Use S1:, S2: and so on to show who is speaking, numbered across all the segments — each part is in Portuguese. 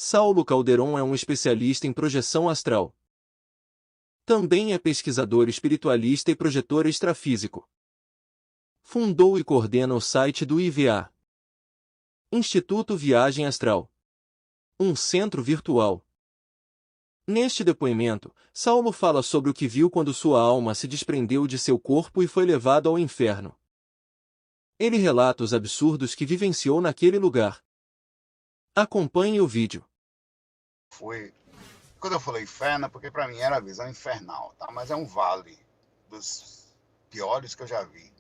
S1: Saulo Calderon é um especialista em projeção astral. Também é pesquisador espiritualista e projetor extrafísico. Fundou e coordena o site do IVA, Instituto Viagem Astral, um centro virtual. Neste depoimento, Saulo fala sobre o que viu quando sua alma se desprendeu de seu corpo e foi levado ao inferno. Ele relata os absurdos que vivenciou naquele lugar. Acompanhe o vídeo.
S2: Foi. Quando eu falei inferno, porque para mim era a visão infernal, tá? Mas é um vale dos piores que eu já vi.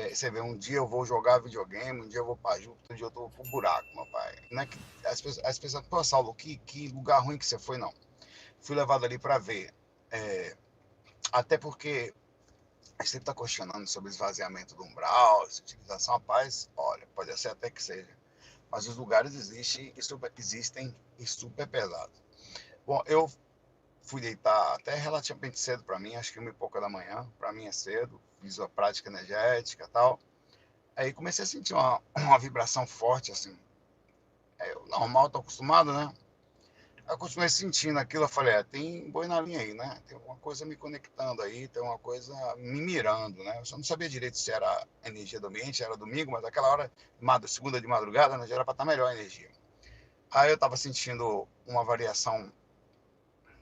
S2: Você vê, um dia eu vou jogar videogame, um dia eu vou pra Júpiter, um dia eu tô pro buraco, meu pai. Não é que as pessoas, pô, Saulo, que lugar ruim que você foi, não. Fui levado ali para ver. É, até porque a gente sempre tá questionando sobre esvaziamento do umbral, utilização, rapaz, olha, pode ser até que seja. Mas os lugares existem e super pesados. Bom, eu fui deitar até relativamente cedo para mim, acho que 1h pouca da manhã, para mim é cedo, fiz a prática energética e tal. Aí comecei a sentir uma vibração forte, assim. Normal, tô acostumado, né? Aí eu continuei sentindo aquilo, eu falei, tem boi na linha aí, né? Tem alguma coisa me conectando aí, tem uma coisa me mirando, né? Eu só não sabia direito se era energia do ambiente, era domingo, mas aquela hora, segunda de madrugada, né, já era para estar melhor a energia. Aí eu tava sentindo uma variação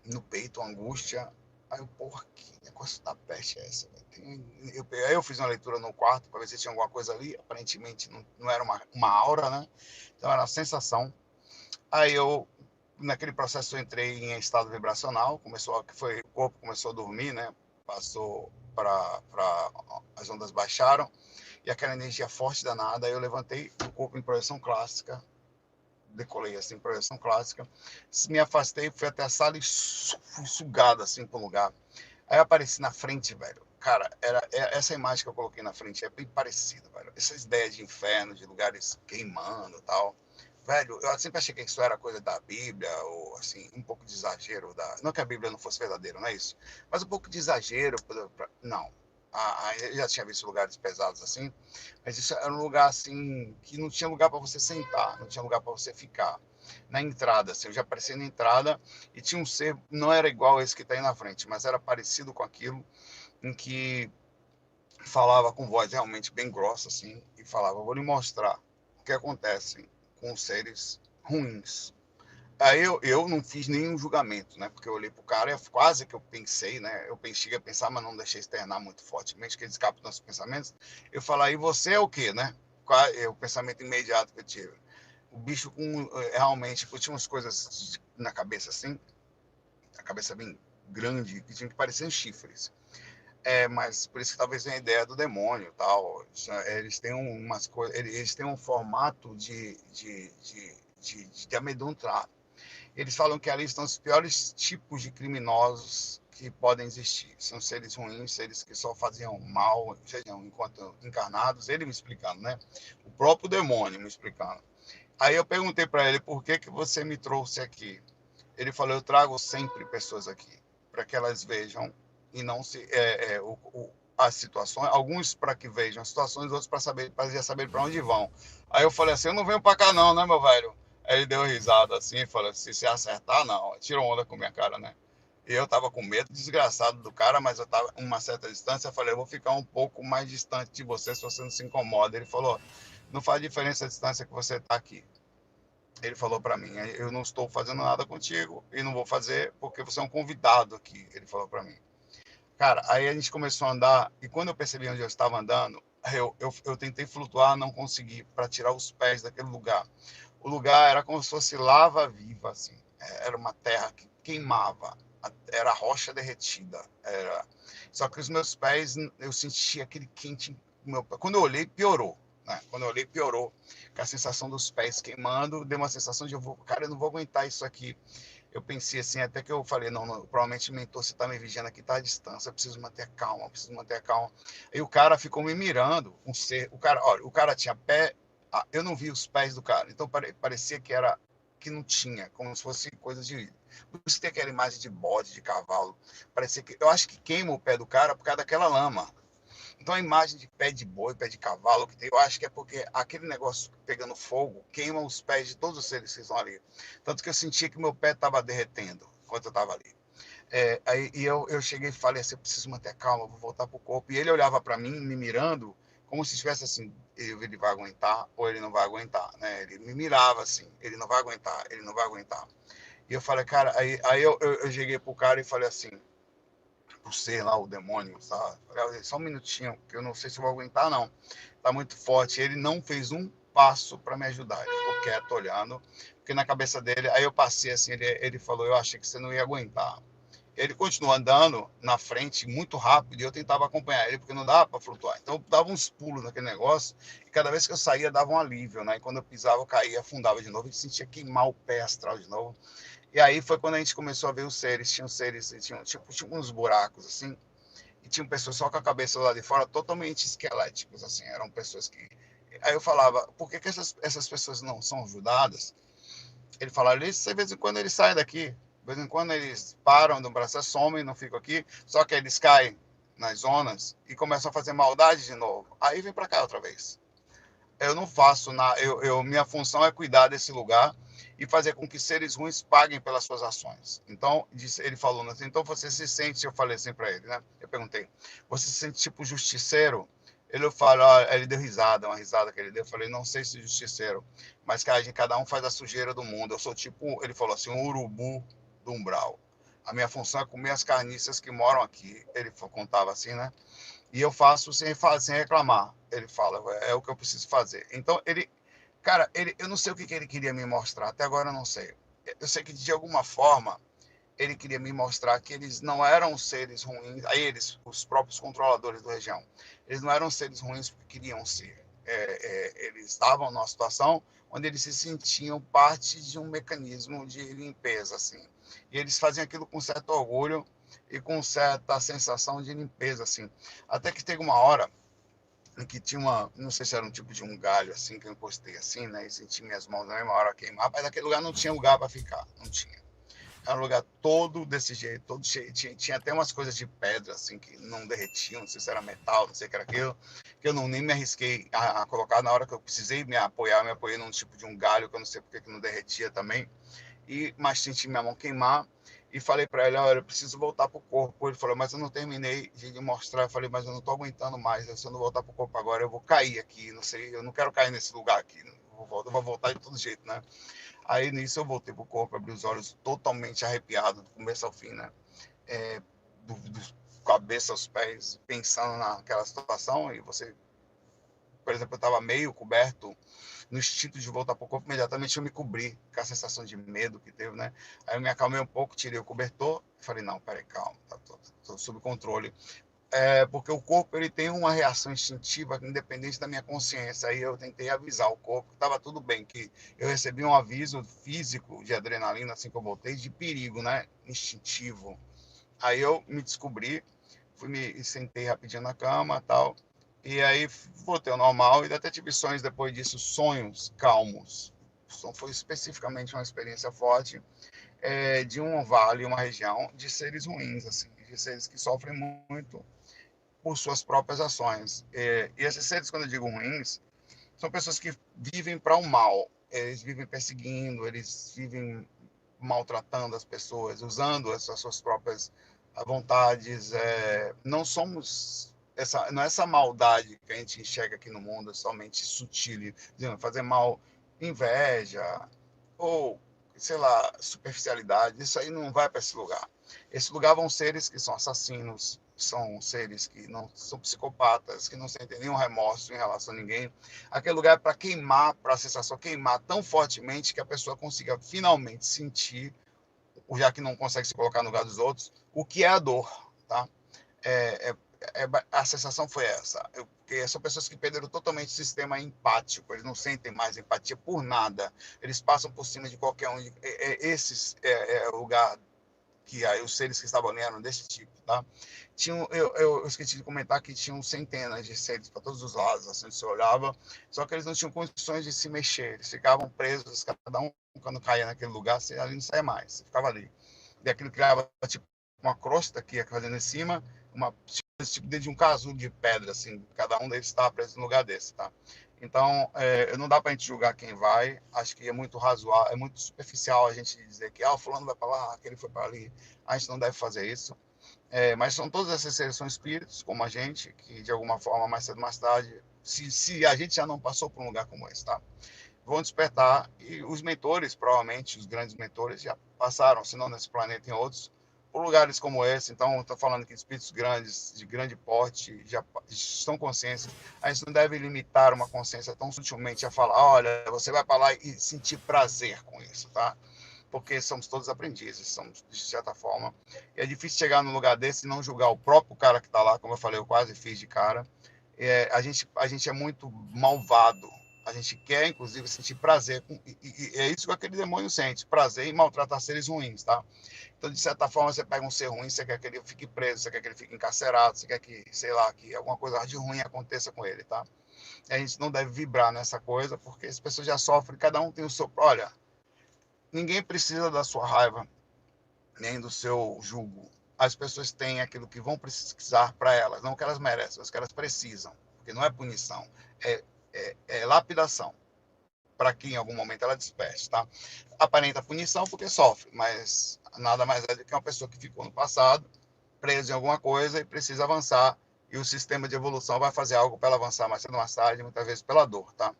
S2: no peito, uma angústia. Aí eu, porra, que negócio da peste é essa? Aí eu fiz uma leitura no quarto para ver se tinha alguma coisa ali. Aparentemente não era uma aura, né? Então era uma sensação. Aí eu, naquele processo, eu entrei em estado vibracional. O corpo começou a dormir, né? Passou para as ondas baixaram e aquela energia forte danada. Aí eu levantei o corpo em projeção clássica, decolei assim, projeção clássica, me afastei, fui até a sala e fui sugado assim para um lugar. Aí eu apareci na frente, velho. Cara, essa imagem que eu coloquei na frente é bem parecida, velho. Essas ideias de inferno, de lugares queimando e tal. Velho, eu sempre achei que isso era coisa da Bíblia, ou assim, um pouco de exagero. Não que a Bíblia não fosse verdadeira, não é isso? Mas um pouco de exagero. Não. Eu já tinha visto lugares pesados assim, mas isso era um lugar assim que não tinha lugar para você sentar, não tinha lugar para você ficar. Na entrada, assim, eu já apareci na entrada e tinha um ser, não era igual esse que está aí na frente, mas era parecido com aquilo, em que falava com voz realmente bem grossa, assim, e falava: vou lhe mostrar o que acontece com os seres ruins. Aí eu não fiz nenhum julgamento, né? Porque eu olhei pro cara e quase que eu pensei, né? Eu cheguei a pensar, mas não deixei externar muito fortemente, que eles captam os pensamentos. Eu falei, e você é o quê, né? O pensamento imediato que eu tive. O bicho realmente, tinha umas coisas na cabeça assim, a cabeça bem grande, que tinha que parecer chifres. Mas por isso que talvez venha a ideia do demônio, tal. Eles têm umas coisas, eles têm um formato de amedrontar. Eles falam que ali estão os piores tipos de criminosos que podem existir. São seres ruins, seres que só faziam mal, sejam enquanto encarnados. Ele me explicando, né? O próprio demônio me explicando. Aí eu perguntei para ele, por que você me trouxe aqui? Ele falou, eu trago sempre pessoas aqui, para que elas vejam e não se as situações, alguns para que vejam as situações, outros para já saber para onde vão. Aí eu falei assim, eu não venho para cá não, né, meu velho? Aí ele deu risada assim e falou, se acertar, não. Tirou onda com minha cara, né? E eu tava com medo desgraçado do cara, mas eu tava em uma certa distância. Eu falei, eu vou ficar um pouco mais distante de você se você não se incomoda. Ele falou, não faz diferença a distância que você tá aqui. Ele falou para mim, eu não estou fazendo nada contigo e não vou fazer porque você é um convidado aqui. Ele falou para mim. Cara, aí a gente começou a andar e quando eu percebi onde eu estava andando, eu tentei flutuar, não consegui, para tirar os pés daquele lugar. O lugar era como se fosse lava viva, assim. Era uma terra que queimava, era rocha derretida. Só que os meus pés, eu senti aquele quente. Quando eu olhei, piorou. Né? Quando eu olhei, piorou. Com a sensação dos pés queimando, deu uma sensação de, cara, eu não vou aguentar isso aqui. Eu pensei assim, até que eu falei, não, provavelmente o mentor, você tá me vigiando aqui, tá à distância, eu preciso manter calma, eu preciso manter calma. Aí o cara ficou me mirando, olha, o cara tinha pé, eu não vi os pés do cara, então parecia que não tinha, como se fosse coisa de, por isso tem aquela imagem de bode, de cavalo, parecia que, eu acho que queima o pé do cara por causa daquela lama. Então a imagem de pé de boi, pé de cavalo, que tem, eu acho que é porque aquele negócio pegando fogo queima os pés de todos os seres que estão ali. Tanto que eu sentia que meu pé estava derretendo enquanto eu estava ali. Eu cheguei e falei assim, eu preciso manter calma, vou voltar pro corpo. E ele olhava para mim, me mirando, como se estivesse assim, ele vai aguentar ou ele não vai aguentar, né? Ele me mirava assim, ele não vai aguentar, ele não vai aguentar. E eu falei, cara, eu cheguei pro cara e falei assim, pro ser lá, o demônio, sabe? Falei, só um minutinho, que eu não sei se eu vou aguentar, não. Tá muito forte. Ele não fez um passo para me ajudar. Ele ficou quieto, olhando, porque na cabeça dele, aí eu passei assim, ele falou, eu achei que você não ia aguentar. Ele continuou andando na frente muito rápido e eu tentava acompanhar ele porque não dava para flutuar. Então eu dava uns pulos naquele negócio e cada vez que eu saía dava um alívio, né? E quando eu pisava, eu caía, afundava de novo e sentia queimar o pé astral de novo. E aí foi quando a gente começou a ver os seres. Tinham seres, tinham tipo uns buracos assim, e tinham pessoas só com a cabeça lá de fora totalmente esqueléticos, assim. Eram pessoas que. Aí eu falava, por que essas pessoas não são ajudadas? Ele falava, de vez em quando eles saem daqui, de vez em quando eles param do braço, somem, não ficam aqui, só que eles caem nas zonas e começam a fazer maldade de novo. Aí vem para cá outra vez. Eu não faço nada, minha função é cuidar desse lugar e fazer com que seres ruins paguem pelas suas ações. Então, ele falou assim, então você se sente, eu falei assim para ele, né? Eu perguntei, você se sente tipo justiceiro? Ele falou, ele deu risada, uma risada que ele deu. Eu falei, não sei se justiceiro, mas cada um faz a sujeira do mundo. Eu sou tipo, ele falou assim, um urubu do umbral. A minha função é comer as carniças que moram aqui. Ele contava assim, né? E eu faço sem reclamar. Ele fala, é o que eu preciso fazer. Então, cara, eu não sei o que ele queria me mostrar, até agora eu não sei. Eu sei que de alguma forma ele queria me mostrar que eles não eram seres ruins, aí os próprios controladores da região, eles não eram seres ruins porque queriam ser. Eles estavam numa situação onde eles se sentiam parte de um mecanismo de limpeza, assim. E eles faziam aquilo com certo orgulho e com certa sensação de limpeza, assim. Até que teve uma hora em que tinha não sei se era um tipo de um galho, assim, que eu encostei assim, né, e senti minhas mãos na mesma hora queimar, mas naquele lugar não tinha lugar para ficar, não tinha. Era um lugar todo desse jeito, todo cheio. Tinha até umas coisas de pedra, assim, que não derretiam, não sei se era metal, não sei o que era aquilo, que eu nem me arrisquei a colocar na hora que eu precisei me apoiar, me apoiei num tipo de um galho, que eu não sei porque que não derretia também, mas senti minha mão queimar, e falei para ele, olha, eu preciso voltar pro corpo. Ele falou, mas eu não terminei de mostrar. Eu falei, mas eu não tô aguentando mais, se eu não voltar pro corpo agora, eu vou cair aqui, não sei, eu não quero cair nesse lugar aqui, eu vou voltar de todo jeito, né? Aí nisso eu voltei pro corpo, abri os olhos totalmente arrepiado, do começo ao fim, né? Do cabeça aos pés, pensando naquela situação. E você, por exemplo, eu estava meio coberto, no instinto de voltar pro corpo, imediatamente eu me cobri, com a sensação de medo que teve, né? Aí eu me acalmei um pouco, tirei o cobertor, falei, não, peraí, calma, tá tô sob controle. Porque o corpo ele tem uma reação instintiva independente da minha consciência. Aí eu tentei avisar o corpo que estava tudo bem, que eu recebi um aviso físico de adrenalina assim que eu voltei, de perigo, né? Instintivo. Aí eu me descobri, me sentei rapidinho na cama, tal, e aí voltei ao normal e até tive sonhos depois disso, sonhos calmos. Foi especificamente uma experiência forte de um vale, uma região de seres ruins, assim, de seres que sofrem muito por suas próprias ações. E esses seres, quando eu digo ruins, são pessoas que vivem para o mal. Eles vivem perseguindo, eles vivem maltratando as pessoas, usando as suas próprias vontades. Não somos não é essa maldade que a gente enxerga aqui no mundo, somente sutil, dizendo, fazer mal, inveja ou sei lá, superficialidade. Isso aí não vai para esse lugar. Esse lugar vão seres que são assassinos, são seres que não são psicopatas, que não sentem nenhum remorso em relação a ninguém. Aquele lugar é para queimar, para a sensação queimar tão fortemente que a pessoa consiga finalmente sentir, já que não consegue se colocar no lugar dos outros, o que é a dor, tá? É, é, a sensação foi essa. Porque são pessoas que perderam totalmente o sistema empático, eles não sentem mais empatia por nada, eles passam por cima de qualquer um. Esse é o lugar que aí os seres que estavam ali eram desse tipo, tá? Eu esqueci de comentar que tinham centenas de seres para todos os lados, assim, você olhava, só que eles não tinham condições de se mexer, eles ficavam presos, cada um, quando caía naquele lugar, você ali não saia mais, você ficava ali. E aquilo criava, tipo, uma crosta que ia fazendo em cima, uma esse tipo de um casulo de pedra, assim, cada um deles está preso num lugar desse, tá? Então, não dá para a gente julgar quem vai. Acho que é muito razoável, é muito superficial a gente dizer que o fulano vai para lá, aquele foi para ali. A gente não deve fazer isso. Mas são todas essas seres são espíritos, como a gente, que de alguma forma, mais cedo ou mais tarde, se a gente já não passou por um lugar como esse, tá? Vão despertar, e os mentores, provavelmente, os grandes mentores, já passaram, se não nesse planeta, em outros, por lugares como esse. Então, estou falando que espíritos grandes, de grande porte, já estão conscientes. A gente não deve limitar uma consciência tão sutilmente a falar, olha, você vai para lá e sentir prazer com isso, tá? Porque somos todos aprendizes, somos, de certa forma. E é difícil chegar num lugar desse e não julgar o próprio cara que está lá, como eu falei, eu quase fiz de cara. A gente é muito malvado. A gente quer, inclusive, sentir prazer. E é isso que aquele demônio sente, prazer em maltratar seres ruins, tá? Então, de certa forma, você pega um ser ruim, você quer que ele fique preso, você quer que ele fique encarcerado, você quer que, sei lá, que alguma coisa de ruim aconteça com ele, tá? E a gente não deve vibrar nessa coisa, porque as pessoas já sofrem, cada um tem o seu... Olha, ninguém precisa da sua raiva, nem do seu julgo. As pessoas têm aquilo que vão precisar para elas, não o que elas merecem, mas o que elas precisam. Porque não é punição, é lapidação, para que em algum momento ela desperte, tá? Aparenta punição porque sofre, mas nada mais é do que uma pessoa que ficou no passado, presa em alguma coisa e precisa avançar, e o sistema de evolução vai fazer algo para ela avançar mais cedo ou mais tarde, muitas vezes pela dor, tá?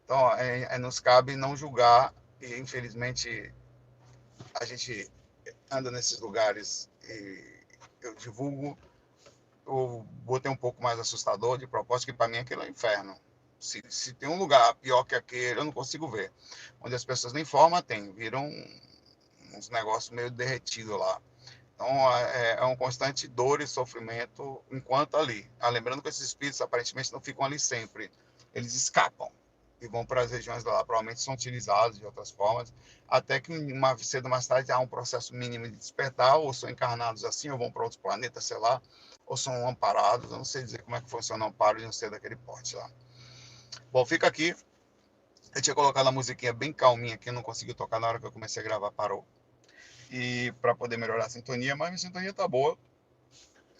S2: Então, nos cabe não julgar, e infelizmente a gente anda nesses lugares e eu divulgo, eu botei um pouco mais assustador de propósito, que para mim aquilo é inferno. Se tem um lugar pior que aquele, eu não consigo ver. Onde as pessoas nem forma tem, viram uns negócios meio derretidos lá. Então é um constante dor e sofrimento enquanto ali. Lembrando que esses espíritos aparentemente não ficam ali sempre, eles escapam e vão para as regiões lá, provavelmente são utilizados de outras formas, até que uma cedo ou mais tarde há um processo mínimo de despertar, ou são encarnados assim, ou vão para outros planetas, sei lá, ou são amparados. Eu não sei dizer como é que funciona o amparo de um ser daquele porte lá. Bom, fica aqui. Eu tinha colocado a musiquinha bem calminha aqui, não consegui tocar na hora que eu comecei a gravar, parou. E para poder melhorar a sintonia, mas minha sintonia tá boa.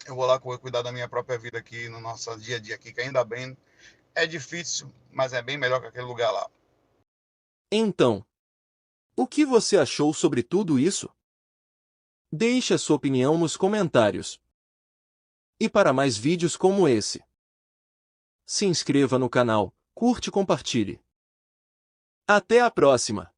S2: Eu vou lá cuidar da minha própria vida aqui no nosso dia a dia aqui, que ainda bem é difícil, mas é bem melhor que aquele lugar lá.
S1: Então, o que você achou sobre tudo isso? Deixe a sua opinião nos comentários. E para mais vídeos como esse, se inscreva no canal, curte e compartilhe. Até a próxima!